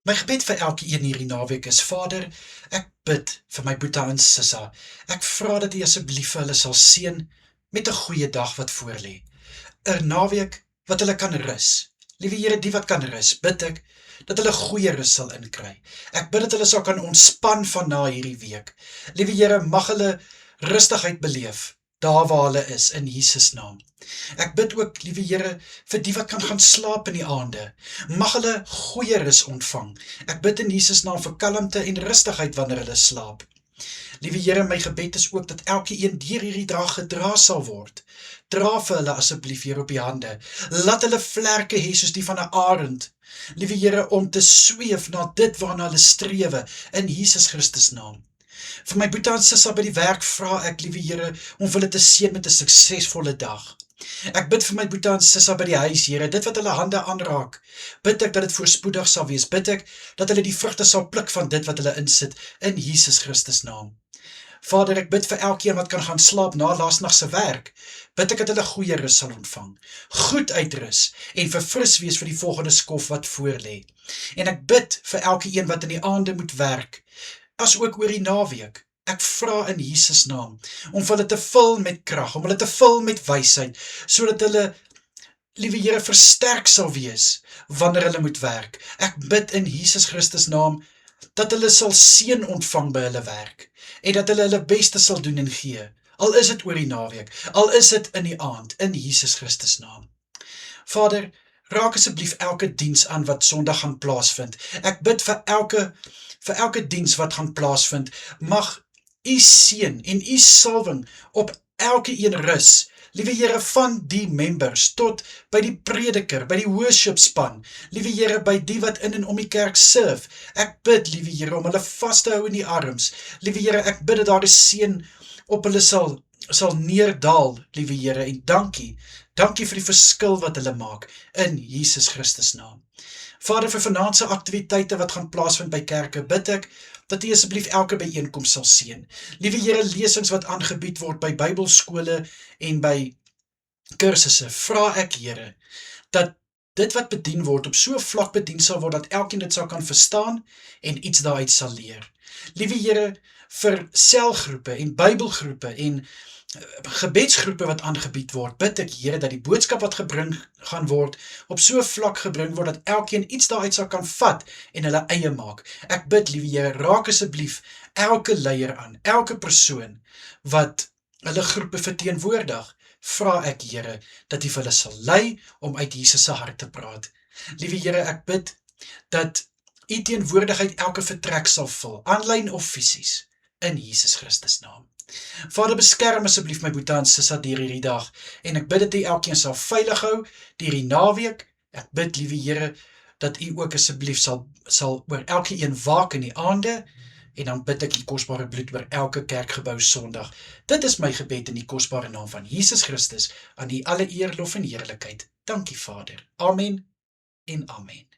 My gebed vir elke een hierdie naweek is, Vader, ek bid vir my Boeta en Sissa. Ek vra dat U asseblief vir hulle sal seën met 'n goeie dag wat voorlê. 'n Naweek wat hulle kan rus. Liewe Here, die wat kan rus, bid ek dat hulle goeie rus sal inkry. Ek bid dat hulle sal kan ontspan van na hierdie week. Liewe Here, mag hulle rustigheid beleef, daar waar hulle is, in Jesus naam. Ek bid ook, liewe Here, vir die wat kan gaan slaap in die aande. Mag hulle goeie rus ontvang. Ek bid in Jesus naam vir kalmte en rustigheid wanneer hulle slaap. Liewe Here, my gebed is ook dat elke een deur hierdie dag gedra sal word. Dra vir hulle asseblief, Here, op die hande. Laat hulle vlerke hê soos die van 'n arend. Liewe Here, om te sweef na dit waarna hulle strewe, in Jesus Christus naam. Vir my Boeta en Sissa by die werk vra ek, liewe Here, om hulle te seën met 'n suksesvolle dag. Ek bid vir my Boeta en Sissa by die huis, Here, dit wat hulle hande aanraak, bid ek dat dit voorspoedig sal wees, bid ek dat hulle die vrugte sal pluk van dit wat hulle insit, in Jesus Christus naam. Vader, ek bid vir elkeen wat kan gaan slaap na laasnag se werk, bid ek dat hulle goeie rus sal ontvang, goed uitrus, en verfris wees vir die volgende skof wat voorlê. En ek bid vir elke een wat in die aande moet werk, as ook oor die naweek. Ek vra in Jesus naam, om hulle te vul met krag, om hulle te vul met wysheid, sodat hulle, liewe Here, versterk sal wees, wanneer hulle moet werk. Ek bid in Jesus Christus naam, dat hulle sal seën ontvang by hulle werk, en dat hulle hulle beste sal doen en gee, al is dit oor die naweek, al is dit in die aand, in Jesus Christus naam. Vader, raak asseblief elke diens aan wat Sondag gaan plaasvind. Ek bid vir elke diens wat gaan plaasvind, mag U seën en U salwing op elke een rus, liewe Here, van die members, tot by die prediker, by die worship span, liewe Here, by die wat in en om die kerk serve. Ek bid, liewe Here, om hulle vas te hou in die arms. Liewe Here, ek bid dat daar 'n seën op hulle sal neerdal, liewe Here, en dankie vir die verskil wat hulle maak, in Jesus Christus naam. Vader, vir vanaand se aktiwiteite wat gaan plaasvind by kerke, bid ek dat U asseblief elke byeenkoms sal seën. Liewe Here, lesings wat aangebied word by Bybelskole en by kursusse, vra ek, Here, dat dit wat bedien word, op so 'n vlak bedien sal word, dat elkeen dit sal kan verstaan en iets daaruit sal leer. Liewe Here, vir selgroepe en Bybelgroepe en gebedsgroepe wat aangebied word, bid ek, Here, dat die boodskap wat gebring gaan word, op so 'n vlak gebring word, dat elkeen iets daaruit sal kan vat en hulle eie maak. Ek bid, liewe Here, raak asseblief elke leier aan, elke persoon wat hulle groepe verteenwoordig, vra ek, Here, dat U vir hulle sal lei om uit Jesus se hart te praat. Liewe Here, ek bid dat U teenwoordigheid elke vertrek sal vul, aanlyn of fisies, in Jesus Christus naam. Vader, beskerm asseblief my Boeta en Sissa deur hierdie dag, en ek bid dat U elkeen sal veilig hou deur die naweek. Ek bid, liewe Here, dat U ook asseblief sal oor elke een waak in die aande, en dan bid ek U kosbare bloed oor elke kerkgebou Sondag. Dit is my gebed in die kosbare naam van Jesus Christus, aan U alle eer, lof en heerlikheid. Dankie, Vader. Amen en amen.